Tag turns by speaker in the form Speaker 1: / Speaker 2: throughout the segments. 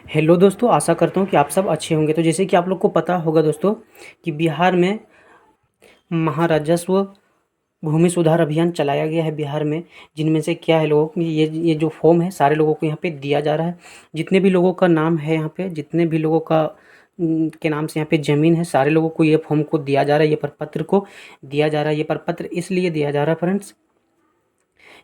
Speaker 1: Hello दोस्तों, आशा करता हूँ कि आप सब अच्छे होंगे। तो जैसे कि आप लोग को पता होगा दोस्तों कि बिहार में महाराजस्व भूमि सुधार अभियान चलाया गया है बिहार में। जिनमें से क्या है, लोगों को ये जो फॉर्म है सारे लोगों को यहाँ पे दिया जा रहा है। जितने भी लोगों का नाम है यहाँ पे, जितने भी लोगों का के नाम से यहाँ पे ज़मीन है, सारे लोगों को ये फॉर्म को दिया जा रहा है, ये प्रपत्र को दिया जा रहा है। ये प्रपत्र इसलिए दिया जा रहा है फ्रेंड्स,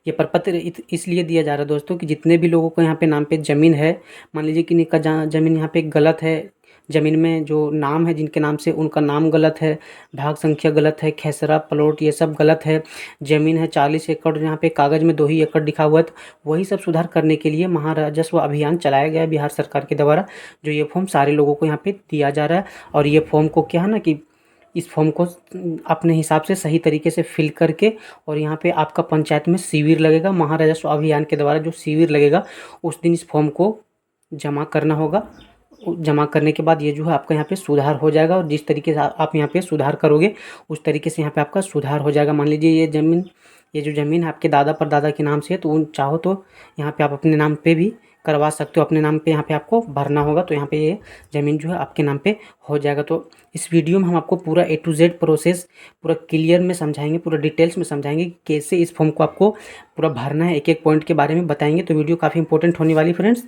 Speaker 1: ये प्रपत्र इसलिए दिया जा रहा है दोस्तों कि जितने भी लोगों को यहाँ पे नाम पे ज़मीन है, मान लीजिए कि इनका ज़मीन यहाँ पे गलत है, ज़मीन में जो नाम है जिनके नाम से उनका नाम गलत है, भाग संख्या गलत है, खेसरा प्लॉट ये सब गलत है, ज़मीन है 40 एकड़, यहाँ पे कागज़ में 2 ही एकड़ लिखा हुआ है। तो वही सब सुधार करने के लिए महाराजस्व अभियान चलाया गया है बिहार सरकार के द्वारा, जो ये फॉर्म सारे लोगों को यहाँ पे दिया जा रहा है। और ये फॉर्म को क्या है ना कि इस फॉर्म को अपने हिसाब से सही तरीके से फिल करके, और यहाँ पे आपका पंचायत में शिविर लगेगा, महाराजस्व अभियान के द्वारा जो शिविर लगेगा उस दिन इस फॉर्म को जमा करना होगा। जमा करने के बाद ये जो है आपका यहाँ पे सुधार हो जाएगा, और जिस तरीके से आप यहाँ पे सुधार करोगे उस तरीके से यहाँ पे आपका सुधार हो जाएगा। मान लीजिए ये जो ज़मीन है आपके दादा परदादा के नाम से है, तो उन चाहो तो यहाँ पे आप अपने नाम पे भी करवा सकते हो, अपने नाम पे यहाँ पे आपको भरना होगा, तो यहाँ पे ये ज़मीन जो है आपके नाम पे हो जाएगा। तो इस वीडियो में हम आपको पूरा A to Z प्रोसेस पूरा क्लियर में समझाएंगे, पूरा डिटेल्स में समझाएंगे कि कैसे इस फॉर्म को आपको पूरा भरना है, एक एक पॉइंट के बारे में बताएंगे। तो वीडियो काफ़ी इंपॉर्टेंट होने वाली फ्रेंड्स,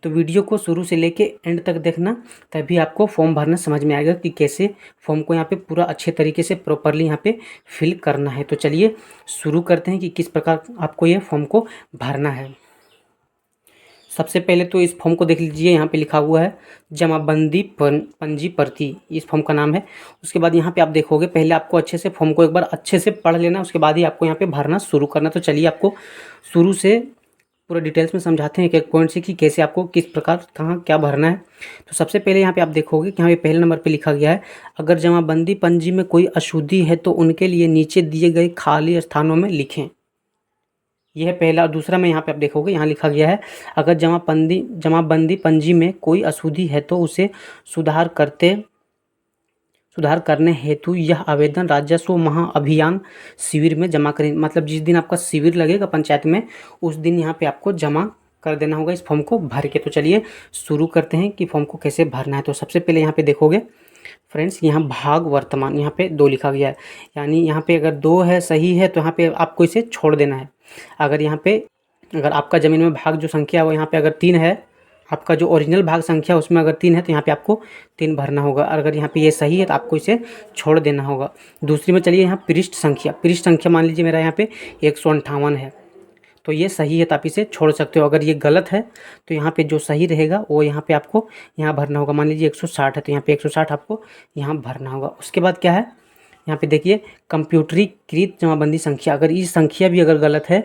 Speaker 1: तो वीडियो को शुरू से लेके एंड तक देखना, तभी आपको फॉर्म भरना समझ में आएगा कि कैसे फॉर्म को यहाँ पे पूरा अच्छे तरीके से प्रॉपरली यहाँ पे फिल करना है। तो चलिए शुरू करते हैं कि किस प्रकार आपको ये फॉर्म को भरना है। सबसे पहले तो इस फॉर्म को देख लीजिए, यहाँ पे लिखा हुआ है जमाबंदी पंजी प्रति, इस फॉर्म का नाम है। उसके बाद यहाँ पे आप देखोगे, पहले आपको अच्छे से फॉर्म को एक बार अच्छे से पढ़ लेना, उसके बाद ही आपको यहाँ पे भरना शुरू करना। तो चलिए आपको शुरू से पूरा डिटेल्स में समझाते हैं एक एक पॉइंट से कि कैसे आपको किस प्रकार कहाँ क्या भरना है। तो सबसे पहले यहाँ पे आप देखोगे कि यहाँ पे पहले नंबर पे लिखा गया है, अगर जमाबंदी पंजी में कोई अशुद्धि है तो उनके लिए नीचे दिए गए खाली स्थानों में लिखें। यह है पहला। और दूसरा में यहाँ पे आप देखोगे, यहाँ लिखा गया है, अगर जमाबंदी पंजी में कोई अशुद्धि है तो उसे सुधार करने हेतु यह आवेदन राजस्व महाअभियान शिविर में जमा करें। मतलब जिस दिन आपका शिविर लगेगा पंचायत में, उस दिन यहाँ पे आपको जमा कर देना होगा इस फॉर्म को भर के। तो चलिए शुरू करते हैं कि फॉर्म को कैसे भरना है। तो सबसे पहले यहाँ पे देखोगे फ्रेंड्स, यहाँ भाग वर्तमान यहाँ पे 2 लिखा गया है, यानी यहाँ पे अगर 2 है सही है तो यहाँ पे आपको इसे छोड़ देना है। अगर आपका ज़मीन में भाग जो संख्या है वो यहाँ पे अगर 3 है, आपका जो ओरिजिनल भाग संख्या उसमें अगर 3 है तो यहाँ पे आपको 3 भरना होगा। अगर यहाँ पे ये सही है तो आपको इसे छोड़ देना होगा। दूसरी में चलिए, यहाँ पृष्ठ संख्या मान लीजिए मेरा यहाँ पे 158 है, तो ये सही है तो आप इसे छोड़ सकते हो। अगर ये गलत है तो यहाँ पे जो सही रहेगा वो यहाँ पे आपको यहाँ भरना होगा। मान लीजिए 160 है तो यहाँ पे 160 आपको यहाँ भरना होगा। उसके बाद क्या है, यहाँ पे देखिए कंप्यूटरीकृत जमाबंदी संख्या, अगर ये संख्या भी अगर गलत है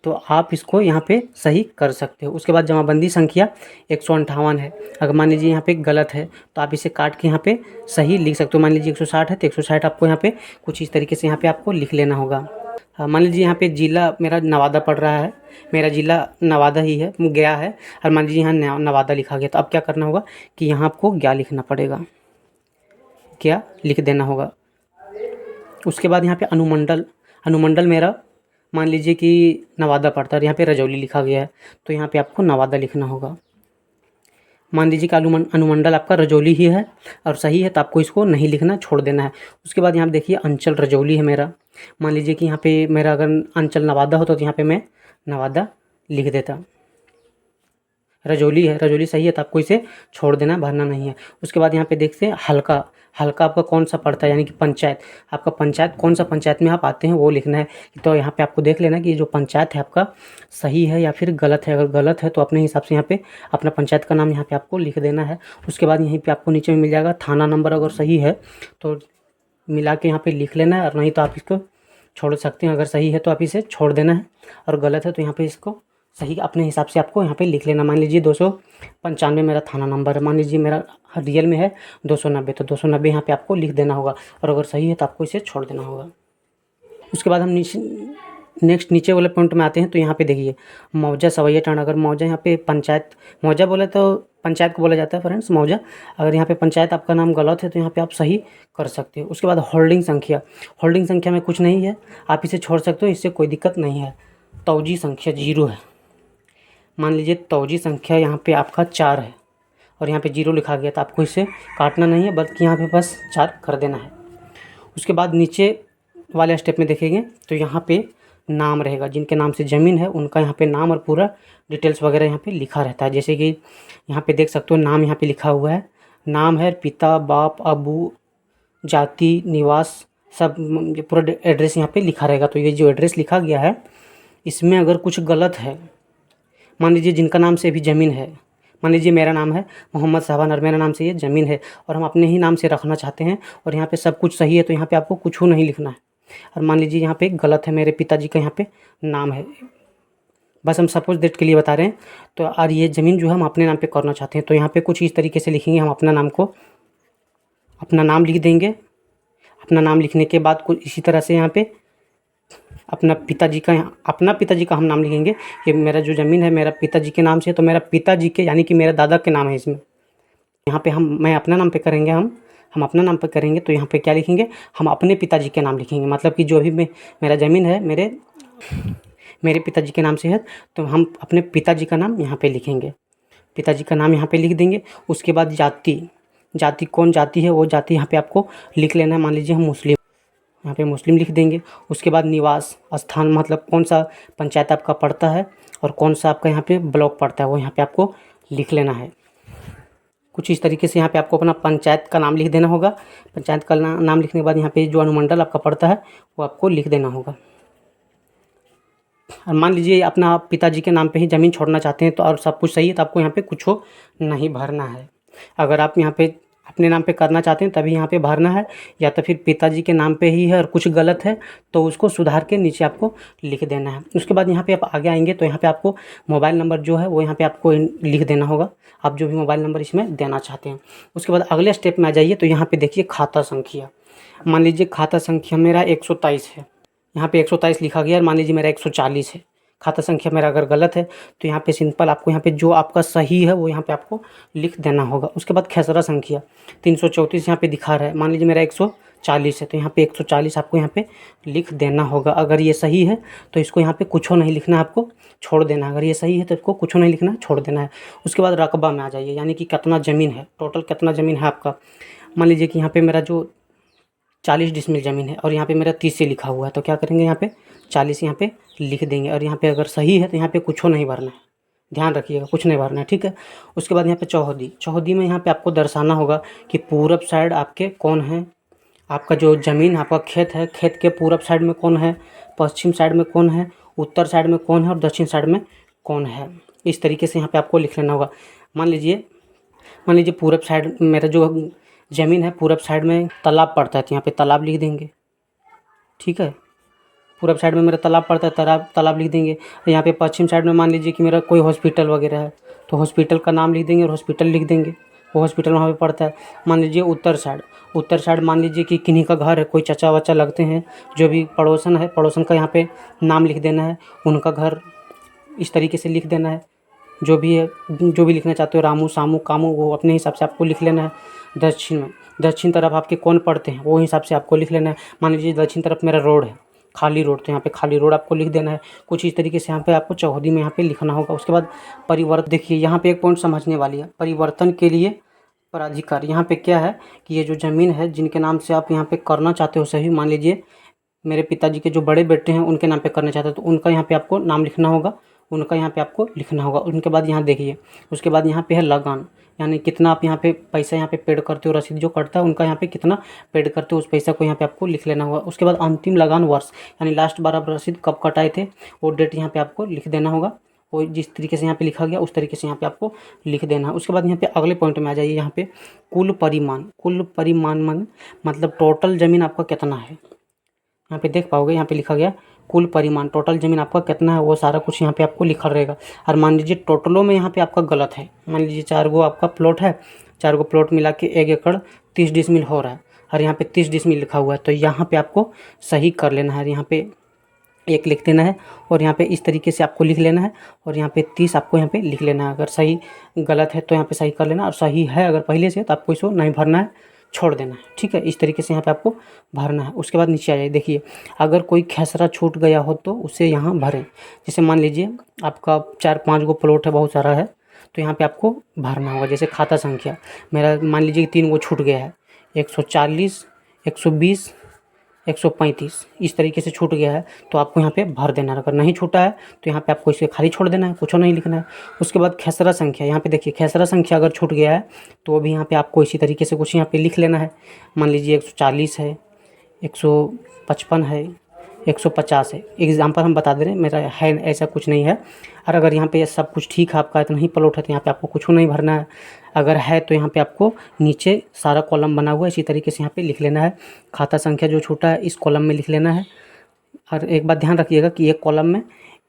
Speaker 1: तो आप इसको यहाँ पे सही कर सकते हो। उसके बाद जमाबंदी संख्या 158 है, अगर मान लीजिए यहाँ पे गलत है तो आप इसे काट के यहाँ पे सही लिख सकते हो। मान लीजिए 160 है तो 160 आपको यहाँ पे कुछ इस तरीके से यहाँ पे आपको लिख लेना होगा। मान लीजिए यहाँ पे ज़िला मेरा नवादा पड़ रहा है, मेरा ज़िला नवादा ही है, गया है, और मान लीजिए यहाँ नवादा लिखा गया, तो अब क्या करना होगा कि यहाँ आपको क्या लिखना पड़ेगा, क्या लिख देना होगा। उसके बाद यहाँ पे अनुमंडल मेरा मान लीजिए कि नवादा पड़ता है और यहाँ पे रजौली लिखा गया है, तो यहाँ पे आपको नवादा लिखना होगा। मान लीजिए कि अनुमंडल आपका रजौली ही है और सही है तो आपको इसको नहीं लिखना, छोड़ देना है। उसके बाद यहाँ देखिए अंचल रजौली है मेरा, मान लीजिए कि यहाँ पे मेरा अगर अंचल नवादा होता तो यहाँ पे मैं नवादा लिख देता। रजौली सही है तो आपको इसे छोड़ देना, भरना नहीं है। उसके बाद यहाँ पे देखते हैं हल्का आपका कौन सा पड़ता है, यानी कि पंचायत, आपका पंचायत कौन सा पंचायत में आप आते हैं वो लिखना है। तो यहाँ पे आपको देख लेना कि ये जो पंचायत है आपका सही है या फिर गलत है। अगर गलत है तो अपने हिसाब से यहाँ पे अपना पंचायत का नाम यहाँ पे आपको लिख देना है। उसके बाद यहीं पे आपको नीचे में मिल जाएगा थाना नंबर, अगर सही है तो मिला के यहाँ पे लिख लेना है, और नहीं तो आप इसको छोड़ सकते हैं। अगर सही है तो आप इसे छोड़ देना है, और गलत है तो यहाँ पे इसको सही अपने हिसाब से आपको यहाँ पे लिख लेना। मान लीजिए 295 मेरा थाना नंबर है, मान लीजिए मेरा रियल में है 290, तो 290 यहाँ पे आपको लिख देना होगा, और अगर सही है तो आपको इसे छोड़ देना होगा। उसके बाद हम नेक्स्ट नीचे वाले पॉइंट में आते हैं। तो यहाँ पे देखिए मौजा सवैया टांड, अगर मौजा यहाँ पे पंचायत, मौजा बोले तो पंचायत को बोला जाता है फ्रेंड्स मौजा, अगर यहाँ पे पंचायत आपका नाम गलत है तो यहाँ पे आप सही कर सकते हो। उसके बाद होल्डिंग संख्या में कुछ नहीं है, आप इसे छोड़ सकते हो, इससे कोई दिक्कत नहीं है। तौजी संख्या 0 है, मान लीजिए तौजी संख्या यहाँ पे आपका 4 है, और यहाँ पे 0 लिखा गया, तो आपको इसे काटना नहीं है, बल्कि यहाँ पे बस 4 कर देना है। उसके बाद नीचे वाले स्टेप में देखेंगे तो यहाँ पे नाम रहेगा, जिनके नाम से ज़मीन है उनका यहाँ पे नाम और पूरा डिटेल्स वगैरह यहाँ पे लिखा रहता है। जैसे कि यहाँ पे देख सकते हो नाम यहाँ पे लिखा हुआ है, नाम है, पिता, बाप, अबू, जाति, निवास, सब पूरा एड्रेस यहाँ पे लिखा रहेगा। तो ये जो एड्रेस लिखा गया है, इसमें अगर कुछ गलत है, मान लीजिए जिनका नाम से भी ज़मीन है, मान लीजिए मेरा नाम है मोहम्मद साहबान और मेरा नाम से ये ज़मीन है और हम अपने ही नाम से रखना चाहते हैं और यहाँ पे सब कुछ सही है, तो यहाँ पे आपको कुछ नहीं लिखना है। और मान लीजिए यहाँ पे गलत है, मेरे पिताजी का यहाँ पे नाम है, बस हम सपोज डेट के लिए बता रहे हैं। तो और ये ज़मीन जो है हम अपने नाम पे करना चाहते हैं, तो यहाँ पे कुछ इस तरीके से लिखेंगे, हम अपना नाम को, अपना नाम लिख देंगे। अपना नाम लिखने के बाद कुछ इसी तरह से यहाँ पे अपना पिताजी का हम नाम लिखेंगे। ये मेरा जो ज़मीन है मेरा पिताजी के नाम से है, तो मेरा पिताजी के यानी कि मेरे दादा के नाम है इसमें। यहाँ पे मैं अपना नाम पे करेंगे, हम अपना नाम पे करेंगे, तो यहाँ पे क्या लिखेंगे, हम अपने पिताजी के नाम लिखेंगे। मतलब कि जो भी मेरा ज़मीन है मेरे पिताजी के नाम से है, तो हम अपने पिताजी का नाम यहाँ पे लिखेंगे, पिताजी का नाम यहाँ पे लिख देंगे। उसके बाद जाति कौन जाति है वो जाति यहाँ पे आपको लिख लेना है। मान लीजिए हम मुस्लिम, यहाँ पे मुस्लिम लिख देंगे। उसके बाद निवास स्थान, मतलब कौन सा पंचायत आपका पड़ता है और कौन सा आपका यहाँ पे ब्लॉक पड़ता है, वो यहाँ पे आपको लिख लेना है। कुछ इस तरीके से यहाँ पे आपको अपना पंचायत का नाम लिख देना होगा। पंचायत का नाम लिखने के बाद यहाँ पे जो अनुमंडल आपका पड़ता है वो आपको लिख देना होगा। और मान लीजिए अपना आप पिताजी के नाम पे ही ज़मीन छोड़ना चाहते हैं, तो और सब कुछ सही है, तो आपको यहाँ पे कुछ नहीं भरना है। अगर आप यहाँ पे अपने नाम पे करना चाहते हैं तभी यहाँ पे भरना है, या तो फिर पिताजी के नाम पे ही है और कुछ गलत है तो उसको सुधार के नीचे आपको लिख देना है। उसके बाद यहाँ पे आप आगे आएंगे तो यहाँ पे आपको मोबाइल नंबर जो है वो यहाँ पे आपको लिख देना होगा, आप जो भी मोबाइल नंबर इसमें देना चाहते हैं। उसके बाद अगले स्टेप में आ जाइए, तो यहाँ पे देखिए खाता संख्या। मान लीजिए खाता संख्या मेरा 123 है, यहाँ पे 123 लिखा गया, और मान लीजिए मेरा 140 है। खाता संख्या मेरा अगर गलत है तो यहाँ पे सिंपल आपको यहाँ पे जो आपका सही है वो यहाँ पे आपको लिख देना होगा। उसके बाद खेसरा संख्या 334 यहाँ पे दिखा रहा है, मान लीजिए मेरा 140 है, तो यहाँ पे 140 आपको यहाँ पे लिख देना होगा। अगर ये सही है तो इसको यहाँ पे कुछ नहीं लिखना है, आपको छोड़ देना है। अगर ये सही है तो इसको कुछ नहीं लिखना है, छोड़ देना है। उसके बाद रकबा में आ जाइए, यानी कि कितना ज़मीन है, टोटल कितना ज़मीन है आपका। मान लीजिए कि यहाँ पे मेरा जो 40 डिसमिल ज़मीन है और यहाँ पे मेरा 30 से लिखा हुआ है, तो क्या करेंगे यहाँ पे 40 यहाँ पे लिख देंगे। और यहाँ पे अगर सही है तो यहाँ पे कुछ नहीं भरना है, ध्यान रखिएगा, कुछ नहीं भरना है, ठीक है। उसके बाद यहाँ पे चौहदी में यहाँ पे आपको दर्शाना होगा कि पूरब साइड आपके कौन है, आपका जो ज़मीन आपका खेत है, खेत के पूरब साइड में कौन है, पश्चिम साइड में कौन है, उत्तर साइड में कौन है और दक्षिण साइड में कौन है। इस तरीके से यहाँ पे आपको लिख लेना होगा। मान लीजिए पूरब साइड मेरा जो ज़मीन है, पूरब साइड में तालाब पड़ता है, तो यहाँ पे तालाब लिख देंगे, ठीक है। पूरब साइड में मेरा तालाब पड़ता है, तालाब लिख देंगे। यहाँ पे पश्चिम साइड में मान लीजिए कि मेरा कोई हॉस्पिटल वगैरह है, तो हॉस्पिटल का नाम लिख देंगे और हॉस्पिटल लिख देंगे, वो हॉस्पिटल वहाँ पे पड़ता है। मान लीजिए उत्तर साइड मान लीजिए कि किन्हीं का घर है, कोई चाचा वाचा लगते हैं, जो भी पड़ोसन है, पड़ोसन का यहाँ पे नाम लिख देना है, उनका घर इस तरीके से लिख देना है। जो भी है, जो भी लिखना चाहते हो, रामू, सामू, कामू, वो अपने हिसाब से आपको लिख लेना है। दक्षिण तरफ आपके कौन पड़ते हैं वो हिसाब से आपको लिख लेना है। मान लीजिए दक्षिण तरफ मेरा रोड है, खाली रोड, तो यहाँ पे खाली रोड आपको लिख देना है। कुछ इस तरीके से यहाँ पे आपको चौहदी में यहाँ पे लिखना होगा। उसके बाद परिवर्तन, देखिए यहाँ पे एक पॉइंट समझने वाली है, परिवर्तन के लिए प्राधिकार। यहाँ पे क्या है कि ये जो ज़मीन है जिनके नाम से आप यहाँ पे करना चाहते हो सही, मान लीजिए मेरे पिताजी के जो बड़े बेटे हैं उनके नाम पे करना चाहते हो, तो उनका यहाँ पे आपको नाम लिखना होगा, उनका यहाँ पे आपको लिखना होगा। उनके बाद यहाँ देखिए, उसके बाद यहाँ पे है लगान, यानी कितना आप यहाँ पे पैसा यहाँ पे पेड करते हो, रसीद जो कटता है उनका यहाँ पे कितना पेड करते हो, उस पैसा को यहाँ पे आपको लिख लेना होगा। उसके बाद अंतिम लगान वर्ष, यानी लास्ट बार आप रसीद कब कटाए थे वो डेट यहाँ पे आपको लिख देना होगा। वो जिस तरीके से यहाँ पे लिखा गया उस तरीके से यहाँ पे आपको लिख देना है। उसके बाद यहाँ पे अगले पॉइंट में आ जाइए, यहाँ पे कुल परिमाण मतलब टोटल ज़मीन आपका कितना है, यहाँ पे देख पाओगे, यहाँ पे लिखा गया कुल परिमाण, टोटल ज़मीन आपका कितना है वो सारा कुछ यहाँ पे आपको लिखा रहेगा। और मान लीजिए टोटलों में यहाँ पे आपका गलत है, मान लीजिए 4 गो आपका प्लॉट है, 4 गो प्लॉट मिला के 1 एकड़ 30 डिसमिल हो रहा है और यहाँ पे 30 डिसमिल लिखा हुआ है, तो यहाँ पे आपको सही कर लेना है। यहाँ पे 1 लिख देना है और यहाँ पे इस तरीके से आपको लिख लेना है और यहाँ पे 30 आपको यहाँ पे लिख लेना है। अगर सही गलत है तो यहाँ पे सही कर लेना, और सही है अगर पहले से तो आपको इसको नहीं भरना है, छोड़ देना है, ठीक है। इस तरीके से यहाँ पे आपको भरना है। उसके बाद नीचे आ जाइए, देखिए अगर कोई खेसरा छूट गया हो तो उसे यहाँ भरें। जैसे मान लीजिए आपका 4-5 गो प्लॉट है, बहुत सारा है, तो यहाँ पे आपको भरना होगा। जैसे खाता संख्या मेरा मान लीजिए कि 3 वो छूट गया है, 140, 120, 135 इस तरीके से छूट गया है, तो आपको यहाँ पे भर देना है। अगर नहीं छूटा है तो यहाँ पे आपको इसे खाली छोड़ देना है, कुछ नहीं लिखना है। उसके बाद खेसरा संख्या, यहाँ पे देखिए खेसरा संख्या अगर छूट गया है तो भी यहाँ पे आपको इसी तरीके से कुछ यहाँ पे लिख लेना है। मान लीजिए 140 है, 155 है, 150 है, एग्जाम्पल हम बता दे रहे हैं, मेरा है ऐसा कुछ नहीं है। और अगर यहाँ पे सब कुछ ठीक है, आपका इतना ही प्लॉट है, तो यहाँ पे आपको कुछ नहीं भरना है। अगर है तो यहाँ पे आपको नीचे सारा कॉलम बना हुआ है, इसी तरीके से यहाँ पे लिख लेना है। खाता संख्या जो छूटा है इस कॉलम में लिख लेना है। और एक बात ध्यान रखिएगा कि एक कॉलम में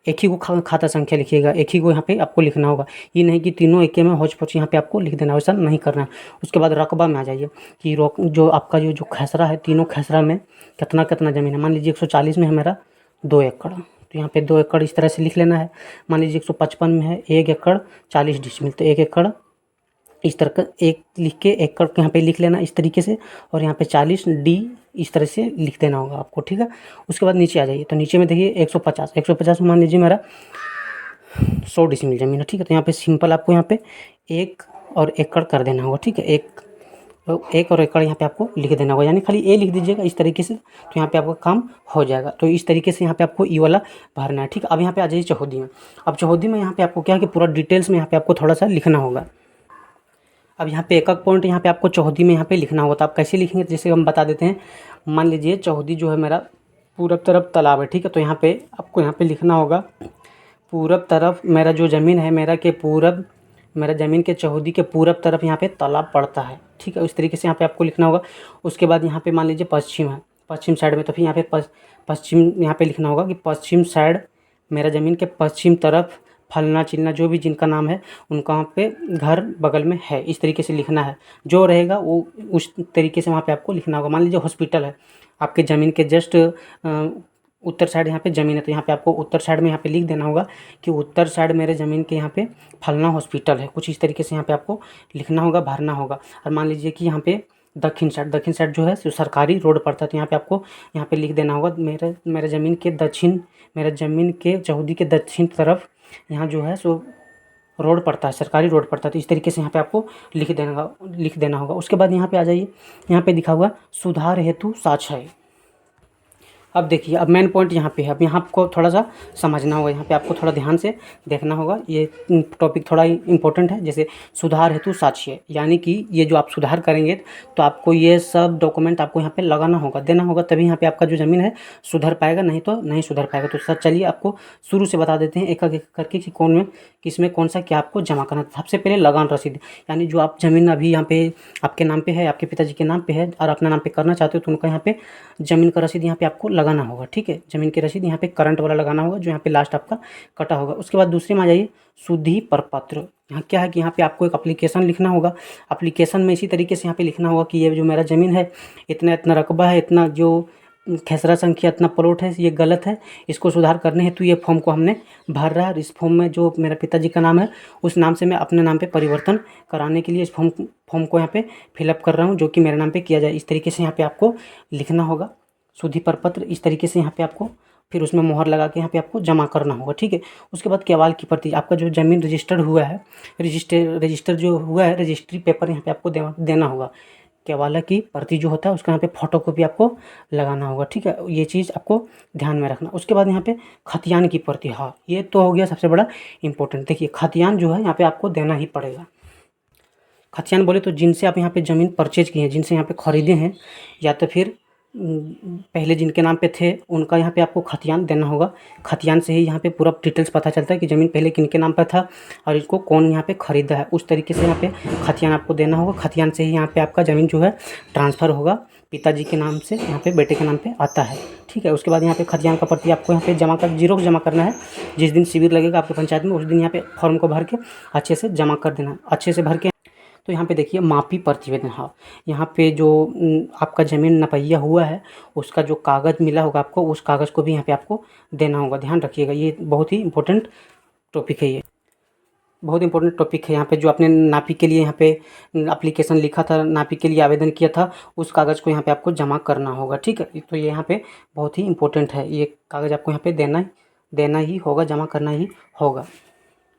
Speaker 1: एक ही को खाता संख्या लिखिएगा, एक ही को यहाँ पे आपको लिखना होगा। ये नहीं कि तीनों एक में हौच पौच यहाँ पे आपको लिख देना, वैसा नहीं करना है। उसके बाद रकबा में आ जाइए कि जो आपका जो खेसरा है, तीनों खेसरा में कितना कितना ज़मीन है। मान लीजिए 140 में है मेरा 2 एकड़, तो यहाँ पे 2 एकड़ इस तरह से लिख लेना है। मान लीजिए 155 में है 1 एकड़ 40 डिसमिल, तो 1 एकड़ इस तरह का एक लिख के एकड़ यहाँ पे लिख लेना इस तरीके से, और यहाँ पे 40 डी इस तरह से लिख देना होगा आपको, ठीक है। उसके बाद नीचे आ जाइए, तो नीचे में देखिए 150 में मान लीजिए मेरा 100 डिसमिल ज़मीन है, ठीक है। तो यहाँ पे सिंपल आपको यहाँ पे 1 और एकड़ कर देना होगा, ठीक है। एक और एकड़ यहाँ पे आपको लिख देना होगा, यानी खाली ए लिख दीजिएगा इस तरीके से, तो यहाँ पे आपका काम हो जाएगा। तो इस तरीके से यहाँ पे आपको ई वाला भरना है, ठीक है। अब यहाँ पे आ जाइए चौहदी में। अब चौहदी में यहाँ पे आपको क्या है कि पूरा डिटेल्स में यहाँ पे आपको थोड़ा सा लिखना होगा। अब यहाँ पे एक एक पॉइंट यहाँ पे आपको चौहदी में यहाँ पे लिखना होगा। तो आप कैसे लिखेंगे, जैसे हम बता देते हैं। मान लीजिए चौहदी जो है मेरा पूरब तरफ तालाब है, ठीक है। तो यहाँ पे आपको यहाँ पे लिखना होगा पूरब तरफ मेरा जो ज़मीन है, मेरा ज़मीन के चौहदी के पूरब तरफ यहाँ पे तालाब पड़ता है, ठीक है। उस तरीके से यहाँ पे आपको लिखना होगा। उसके बाद यहाँ पे मान लीजिए पश्चिम है, पश्चिम साइड में, तो फिर यहाँ पे पश्चिम यहाँ पे लिखना होगा कि पश्चिम साइड मेरा ज़मीन के पश्चिम तरफ फलना चिलना जो भी जिनका नाम है उनका वहाँ पे घर बगल में है, इस तरीके से लिखना है। जो रहेगा वो उस तरीके से वहाँ पे आपको लिखना होगा। मान लीजिए हॉस्पिटल है आपके ज़मीन के जस्ट उत्तर साइड यहाँ पे ज़मीन है, तो यहाँ पे आपको उत्तर साइड में यहाँ पे लिख देना होगा कि उत्तर साइड मेरे ज़मीन के यहाँ पे फलना हॉस्पिटल है, कुछ इस तरीके से यहाँ पे आपको लिखना होगा, भरना होगा। और मान लीजिए कि यहाँ पे दक्षिण साइड जो है जो सरकारी रोड पड़ता है, तो यहाँ पे आपको यहाँ पे लिख देना होगा मेरे ज़मीन के चौहदी के दक्षिण तरफ यहाँ जो है सो रोड पड़ता है, सरकारी रोड पड़ता है। तो इस तरीके से यहाँ पे आपको लिख देना होगा। उसके बाद यहाँ पे आ जाइए, यहाँ पे लिखा हुआ सुधार हेतु साक्ष्य। अब देखिए, अब मेन पॉइंट यहाँ पे है। अब यहाँ आपको थोड़ा सा समझना होगा, यहाँ पे आपको थोड़ा ध्यान से देखना होगा। ये टॉपिक थोड़ा इंपॉर्टेंट है। जैसे सुधार हेतु साक्ष्य, यानी कि ये जो आप सुधार करेंगे तो आपको ये सब डॉक्यूमेंट आपको यहाँ पे लगाना होगा, देना होगा, तभी यहाँ पे आपका जो ज़मीन है सुधर पाएगा, नहीं तो नहीं सुधर पाएगा। तो सर चलिए आपको शुरू से बता देते हैं एक एक करके कि किसमें कौन सा क्या आपको जमा करना है। सबसे पहले लगान रसीद, यानी जो आप ज़मीन अभी यहाँ पे आपके नाम पे है, आपके पिताजी के नाम पे है और अपना नाम पे करना चाहते हो, तो उनका यहाँ पे ज़मीन का रसीद यहाँ पे आपको लगाना होगा, ठीक है। ज़मीन की रसीद यहाँ पे करंट वाला लगाना होगा, जो यहाँ पे लास्ट आपका कटा होगा। उसके बाद दूसरे में आ जाइए शुद्धि प्रपत्र। यहाँ क्या है कि यहाँ पे आपको एक एप्लीकेशन लिखना होगा। एप्लीकेशन में इसी तरीके से यहाँ पे लिखना होगा कि ये जो मेरा ज़मीन है, इतना इतना रकबा है, इतना जो खेसरा संख्या, इतना प्लॉट है, ये गलत है, इसको सुधार करने हेतु ये फॉर्म को हमने भर रहा है। इस फॉर्म में जो मेरा पिताजी का नाम है उस नाम से मैं अपने नाम पे परिवर्तन कराने के लिए इस फॉर्म को यहाँ पे फिलअप कर रहा हूँ, जो कि मेरे नाम पे किया जाए। इस तरीके से यहाँ पे आपको लिखना होगा शुद्धि प्रपत्र। इस तरीके से यहाँ पे आपको फिर उसमें मोहर लगा के यहाँ पे आपको जमा करना होगा, ठीक है। उसके बाद केवाल की प्रति, आपका जो ज़मीन रजिस्टर्ड हुआ है, रजिस्टर जो हुआ है, रजिस्ट्री पेपर यहाँ पे आपको देना होगा। केवाला की प्रति जो होता है उसका यहाँ पे फोटोकॉपी आपको लगाना होगा, ठीक है। ये चीज़ आपको ध्यान में रखना। उसके बाद यहाँ पे खतियान की प्रति, हाँ ये तो हो गया सबसे बड़ा इंपॉर्टेंट। देखिए खतियान जो है यहाँ पे आपको देना ही पड़ेगा। खतियान बोले तो जिनसे आप यहाँ पे ज़मीन परचेज किए हैं, जिनसे यहाँ पे ख़रीदे हैं, या तो फिर पहले जिनके नाम पे थे उनका यहाँ पे आपको खतियान देना होगा। खतियान से ही यहाँ पे पूरा डिटेल्स पता चलता है कि ज़मीन पहले किनके नाम पर था और इसको कौन यहाँ पे ख़रीदा है। उस तरीके से यहाँ पे खतियान आपको देना होगा। खतियान से ही यहाँ पे आपका ज़मीन जो है ट्रांसफ़र होगा, पिताजी के नाम से यहाँ पे बेटे के नाम पे आता है, ठीक है। उसके बाद यहाँ पे खतियान का प्रति आपको यहाँ पे जीरोक्स जमा करना है। जिस दिन शिविर लगेगा आपके पंचायत में, उस दिन यहाँ पे फॉर्म को भर के अच्छे से जमा कर देना है, अच्छे से भर के। तो यहाँ पे देखिए मापी प्रतिवेदन, हाँ यहाँ पे जो आपका ज़मीन नपैया हुआ है उसका जो कागज़ मिला होगा आपको, उस कागज़ को भी यहाँ पे आपको देना होगा। ध्यान रखिएगा, ये बहुत ही इंपॉर्टेंट टॉपिक है। ये बहुत इंपॉर्टेंट टॉपिक है। यहाँ पे जो आपने नापी के लिए यहाँ पे एप्लीकेशन लिखा था, नापी के लिए आवेदन किया था, उस कागज़ को यहाँ पे आपको जमा करना होगा, ठीक है। तो ये यहाँ पे बहुत ही इंपॉर्टेंट है। ये कागज़ आपको यहाँ पे देना ही होगा, जमा करना ही होगा।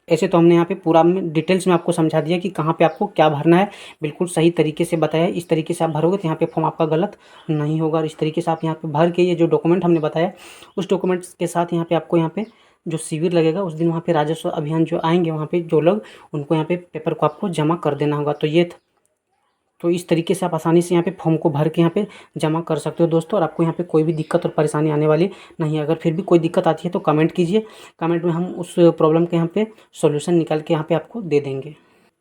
Speaker 1: ऐसे तो हमने यहाँ पे पूरा डिटेल्स में आपको समझा दिया कि कहाँ पे आपको क्या भरना है, बिल्कुल सही तरीके से बताया। इस तरीके से आप भरोगे तो यहाँ पे फॉर्म आपका गलत नहीं होगा। और इस तरीके से आप यहाँ पे भर के ये जो डॉक्यूमेंट हमने बताया उस डॉक्यूमेंट्स के साथ यहाँ पे आपको यहाँ पे जो शिविर लगेगा उस दिन वहाँ पे राजस्व अभियान जो आएंगे वहाँ पे जो लोग, उनको यहाँ पे पेपर को आपको जमा कर देना होगा। तो इस तरीके से आप आसानी से यहाँ पे फॉर्म को भर के यहाँ पे जमा कर सकते हो दोस्तों। और आपको यहाँ पे कोई भी दिक्कत और परेशानी आने वाली नहीं है। अगर फिर भी कोई दिक्कत आती है तो कमेंट कीजिए, कमेंट में हम उस प्रॉब्लम के यहाँ पे सॉल्यूशन निकाल के यहाँ पे आपको दे देंगे।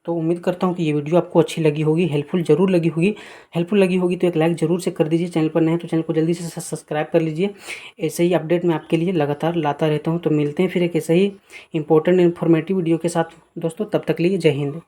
Speaker 1: तो उम्मीद करता हूँ कि ये वीडियो आपको अच्छी लगी होगी, हेल्पफुल ज़रूर लगी होगी। हेल्पफुल लगी होगी तो एक लाइक ज़रूर से कर दीजिए। चैनल पर नए हैं तो चैनल को जल्दी से सब्सक्राइब कर लीजिए। ऐसे ही अपडेट मैं आपके लिए लगातार लाता रहता हूँ। तो मिलते हैं फिर एक ऐसे ही इंपॉर्टेंट इन्फॉर्मेटिव वीडियो के साथ दोस्तों। तब तक के लिए जय हिंद।